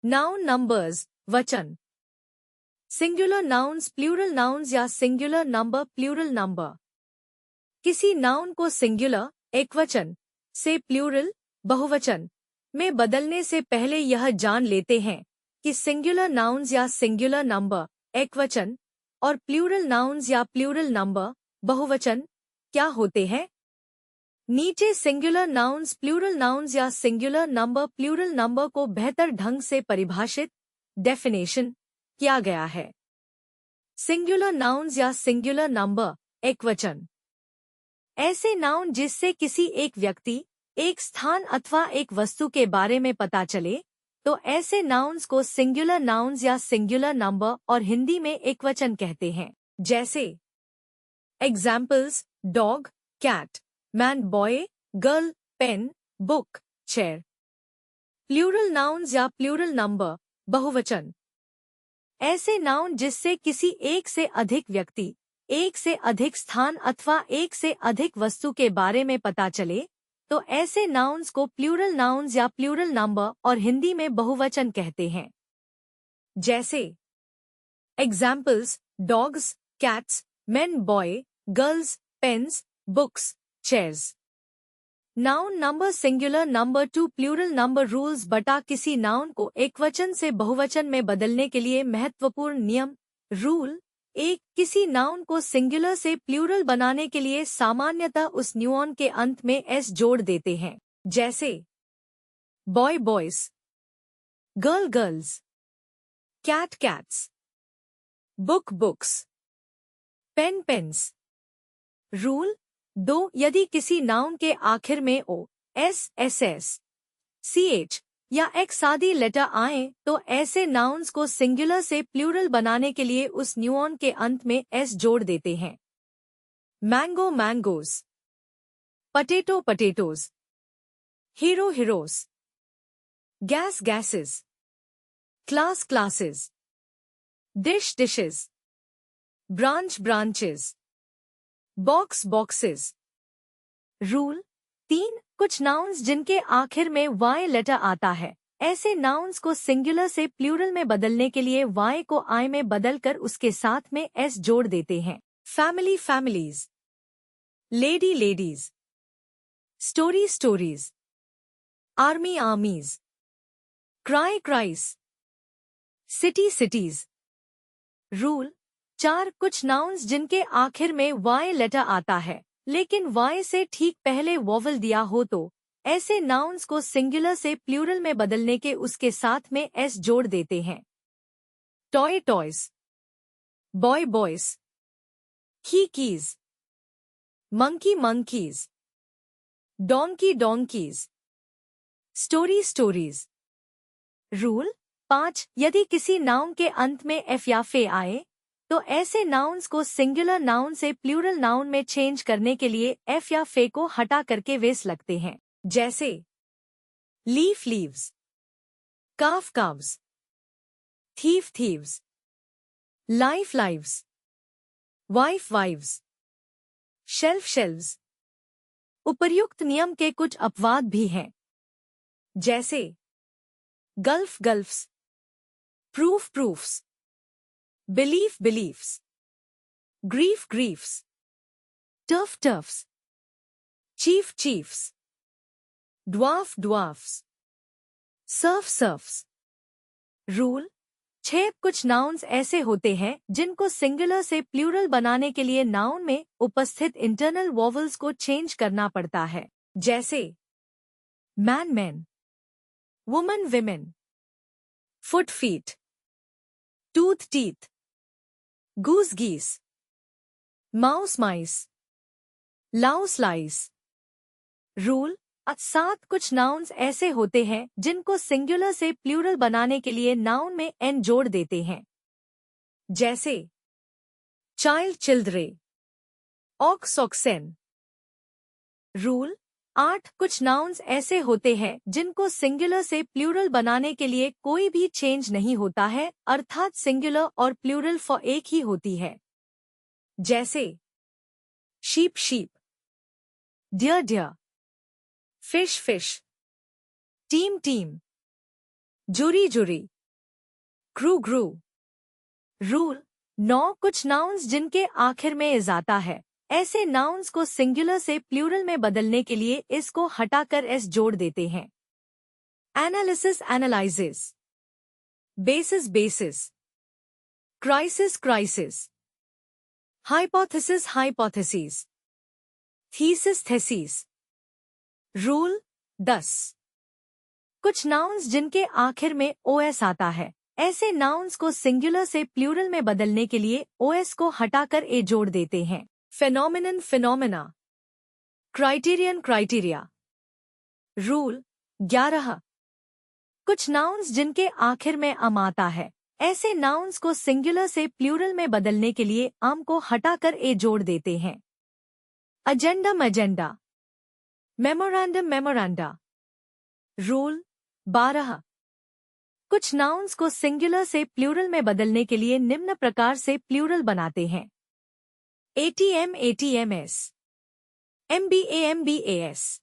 Noun numbers वचन। Singular nouns plural nouns या singular number plural number. किसी noun को सिंगुलर एकवचन से प्लूरल बहुवचन में बदलने से पहले यह जान लेते हैं कि सिंगुलर नाउन्स या सिंगुलर नंबर एकवचन और प्लूरल नाउन्स या प्लूरल नंबर बहुवचन क्या होते हैं। नीचे सिंगुलर नाउन्स प्लूरल नाउन्स या सिंगुलर नंबर प्लूरल नंबर को बेहतर ढंग से परिभाषित डेफिनेशन किया गया है। सिंगुलर नाउन्स या सिंगुलर नंबर एकवचन ऐसे नाउन जिससे किसी एक व्यक्ति, एक स्थान अथवा एक वस्तु के बारे में पता चले तो ऐसे नाउन्स को सिंगुलर नाउन्स या सिंगुलर नंबर और हिंदी में एकवचन कहते हैं। जैसे examples dog, cat, man, boy, girl, pen, book, chair. Plural nouns या प्लूरल नंबर बहुवचन ऐसे नाउन जिससे किसी एक से अधिक व्यक्ति, एक से अधिक स्थान अथवा एक से अधिक वस्तु के बारे में पता चले तो ऐसे नाउन्स को प्लूरल नाउन्स या प्लूरल नंबर और हिंदी में बहुवचन कहते हैं। जैसे examples dogs, cats, men, boy, girls, pens, books, chairs. Noun number singular number to plural number rules बटा किसी नाउन को एकवचन से बहुवचन में बदलने के लिए महत्वपूर्ण नियम। रूल 1, किसी नाउन को सिंगुलर से प्लूरल बनाने के लिए सामान्यतः उस न्यूऑन के अंत में एस जोड़ देते हैं। जैसे boy boys, girl girls, cat cats, book books, pen pens. Rule 2, यदि किसी नाउन के आखिर में O, S, S S, C H या एक्स आदि लेटर आए तो ऐसे नाउन्स को सिंगुलर से प्लूरल बनाने के लिए उस न्यूऑन के अंत में एस जोड़ देते हैं। Mango mangoes, potato potatoes, hero heroes, gas gases, class classes, dish dishes, branch branches, box boxes. Rule 3, कुछ नाउन्स जिनके आखिर में वाई लेटर आता है ऐसे नाउन्स को सिंगुलर से प्लूरल में बदलने के लिए वाई को आई में बदलकर उसके साथ में एस जोड़ देते हैं। Family families, lady ladies, story stories, army armies, cry cries, city cities. Rule 4, कुछ नाउन्स जिनके आखिर में वाई लेटर आता है लेकिन वाई से ठीक पहले वोवल दिया हो तो ऐसे नाउन्स को सिंगुलर से प्लूरल में बदलने के उसके साथ में एस जोड़ देते हैं। टॉय टॉयज, बॉय बॉयज, की keys, monkey monkeys, donkey donkey's, story stories. Rule 5, यदि किसी नाउन के अंत में एफ या फे आए तो ऐसे नाउन्स को सिंगुलर नाउन से प्लूरल नाउन में चेंज करने के लिए एफ या फे को हटा करके वेस लगते हैं। जैसे leaf leaves, calf calves, thief thieves, life lives, wife wives, shelf shelves. उपर्युक्त नियम के कुछ अपवाद भी हैं। जैसे gulf gulfs, proof proofs, belief beliefs, grief griefs, tough toughs, chief chiefs, dwarf dwarfs, surf surfs. Rule 6, कुछ नाउन्स ऐसे होते हैं जिनको सिंगुलर से प्लूरल बनाने के लिए नाउन में उपस्थित इंटरनल वोवल्स को चेंज करना पड़ता है। जैसे man man, woman women, foot feet, tooth teeth, goose गीस, माउस माइस, लाउस लाइस। रूल 7, कुछ नाउन्स ऐसे होते हैं जिनको सिंगुलर से प्लूरल बनाने के लिए नाउन में एन जोड़ देते हैं। जैसे चाइल्ड चिल्ड्रे, ऑक्स ऑक्सेन। रूल 8, कुछ नाउन्स ऐसे होते हैं जिनको सिंगुलर से प्लूरल बनाने के लिए कोई भी चेंज नहीं होता है अर्थात सिंगुलर और प्लूरल फॉर एक ही होती है। जैसे sheep sheep, deer deer, fish fish, team team, jury jury. Crew ग्रू। रूल 9 कुछ नाउन्स जिनके आखिर में इज आता है, ऐसे नाउन्स को सिंगुलर से प्लूरल में बदलने के लिए इस को हटाकर एस जोड़ देते हैं। Analysis analyses, basis basis, crisis crisis, hypothesis hypothesis, thesis theses. Rule 10 कुछ नाउन्स जिनके आखिर में ओएस आता है, ऐसे नाउन्स को सिंगुलर से प्लूरल में बदलने के लिए ओएस को हटाकर ए जोड़ देते हैं। Phenomenon phenomena, criterion criteria. Rule 11 कुछ नाउन्स जिनके आखिर में अम आता है, ऐसे नाउन्स को सिंगुलर से प्लूरल में बदलने के लिए अम को हटाकर ए जोड़ देते हैं। Agendum agenda, memorandum memoranda. Rule 12 कुछ नाउन्स को सिंगुलर से प्लूरल में बदलने के लिए निम्न प्रकार से प्लूरल बनाते हैं। ATM ATMs, MBA MBAs,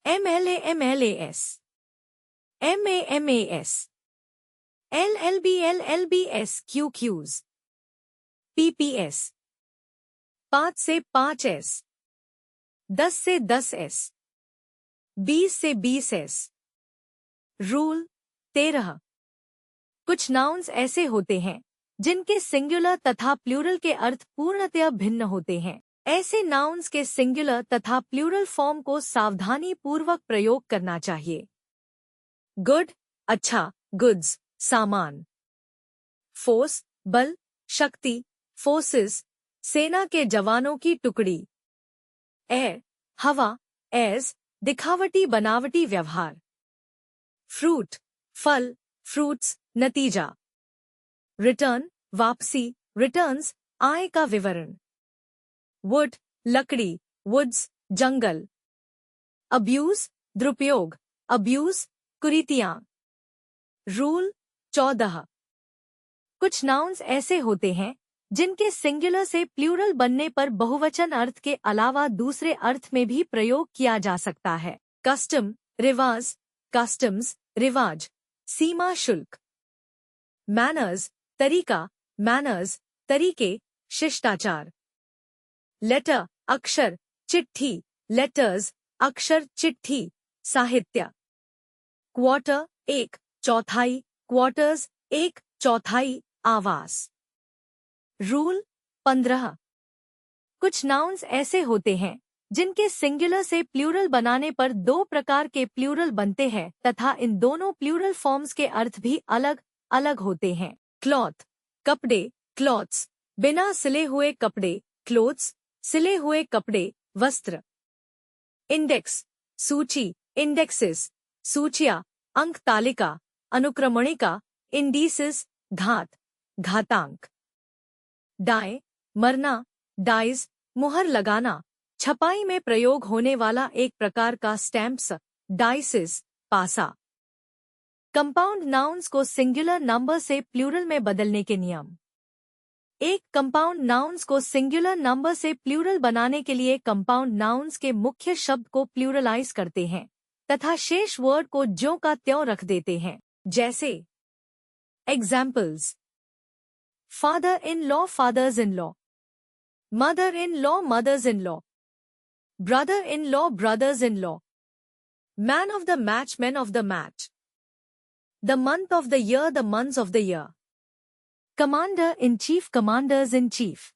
MLA MLAs, MA MAs, LLB LLBs Q Qs, P Ps. 5 से 5S, 10 से 10S, 20 से 20S। रूल 13 कुछ नाउन्स ऐसे होते हैं जिनके सिंगुलर तथा प्लूरल के अर्थ पूर्णतया भिन्न होते हैं। ऐसे नाउन्स के सिंगुलर तथा प्लूरल फॉर्म को सावधानी पूर्वक प्रयोग करना चाहिए। गुड अच्छा, गुड्स सामान। फोर्स बल शक्ति, फोर्सेस सेना के जवानों की टुकड़ी। एयर हवा, एयर्स दिखावटी बनावटी व्यवहार। फ्रूट फल, फ्रूट्स नतीजा। रिटर्न वापसी, रिटर्न्स आय का विवरण। वुड लकड़ी, वुड्स जंगल। अब्यूज दुरुपयोग, अब्यूज कुरीतियां। रूल 14 कुछ नाउन्स ऐसे होते हैं जिनके सिंगुलर से प्लूरल बनने पर बहुवचन अर्थ के अलावा दूसरे अर्थ में भी प्रयोग किया जा सकता है। कस्टम रिवाज, कस्टम्स रिवाज। सीमा शुल्क। मैनर्स तरीका, मैनर्स तरीके शिष्टाचार। लेटर अक्षर, चिट्ठी लेटर्स अक्षर चिट्ठी साहित्य। क्वार्टर एक चौथाई, क्वार्टर्स एक चौथाई आवास। रूल 15 कुछ नाउन्स ऐसे होते हैं जिनके सिंगुलर से प्लूरल बनाने पर 2 प्रकार के प्लूरल बनते हैं तथा इन दोनों प्लूरल फॉर्म्स के अर्थ भी अलग अलग होते हैं। क्लॉथ कपड़े, क्लॉथ्स बिना सिले हुए कपड़े, क्लोथ्स सिले हुए कपड़े, वस्त्र। इंडेक्स सूची, इंडेक्सेस सूचिया, अंक तालिका, अनुक्रमणिका, इंडिसेस घात, घातांक। डाई मरना, डाइज मुहर लगाना, छपाई में प्रयोग होने वाला एक प्रकार का स्टैम्प्स, डाइसिस पासा। कंपाउंड नाउन्स को सिंगुलर नंबर से प्लूरल में बदलने के नियम। एक कंपाउंड नाउन्स को सिंगुलर नंबर से प्लूरल बनाने के लिए कंपाउंड नाउन्स के मुख्य शब्द को प्लूरलाइज करते हैं तथा शेष वर्ड को ज्यों का त्यों रख देते हैं। जैसे examples father in law fathers in law, mother in law mothers in law, brother-in-law brothers-in-law, man of the match men of the match, the month of the year the months of the year, commander-in-chief commanders-in-chief।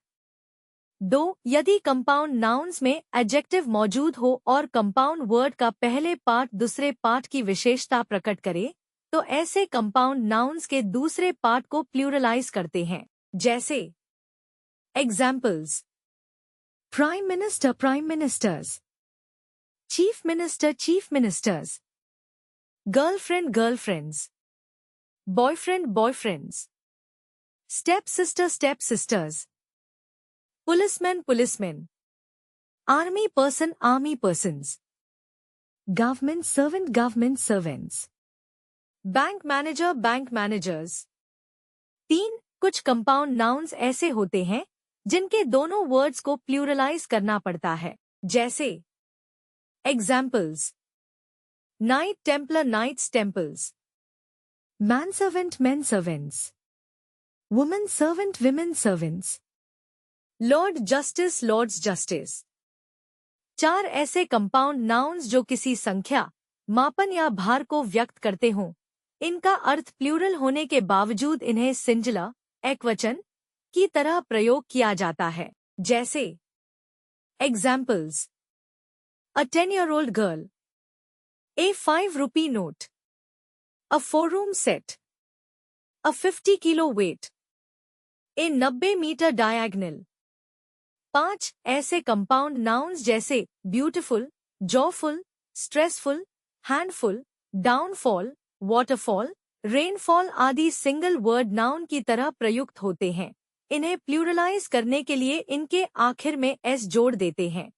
2 यदि compound nouns में adjective मौजूद हो और compound word का पहले part दूसरे part की विशेषता प्रकट करे तो ऐसे कंपाउंड नाउन्स के दूसरे पार्ट को प्लूरलाइज करते हैं। जैसे examples Prime Minister Prime Ministers, Chief Minister Chief Ministers, Girlfriend Girlfriends, Boyfriend Boyfriends, Stepsister Stepsisters, Policeman Policemen, Army Person Army Persons, Government Servant Government Servants, Bank Manager Bank Managers। 3 कुछ compound nouns ऐसे होते हैं जिनके दोनों words को pluralise करना पड़ता है। जैसे examples knight templar knights temples, man servant men servants, woman servant women servants, lord justice lords justice. 4 ऐसे कंपाउंड नाउन्स जो किसी संख्या, मापन या भार को व्यक्त करते हों। इनका अर्थ प्लूरल होने के बावजूद इन्हें सिंगुलर, एकवचन की तरह प्रयोग किया जाता है। जैसे एग्जाम्पल्स: अ 10-year-old गर्ल, ए 5 rupee नोट, अ 4-room सेट, अ 50 किलो वेट, ए 90 मीटर डायगोनल। 5 ऐसे कंपाउंड नाउन्स जैसे beautiful, joyful, stressful, handful, downfall, waterfall, rainfall आदि सिंगल वर्ड नाउन की तरह प्रयुक्त होते हैं। इन्हें प्लूरलाइज करने के लिए इनके आखिर में एस जोड़ देते हैं।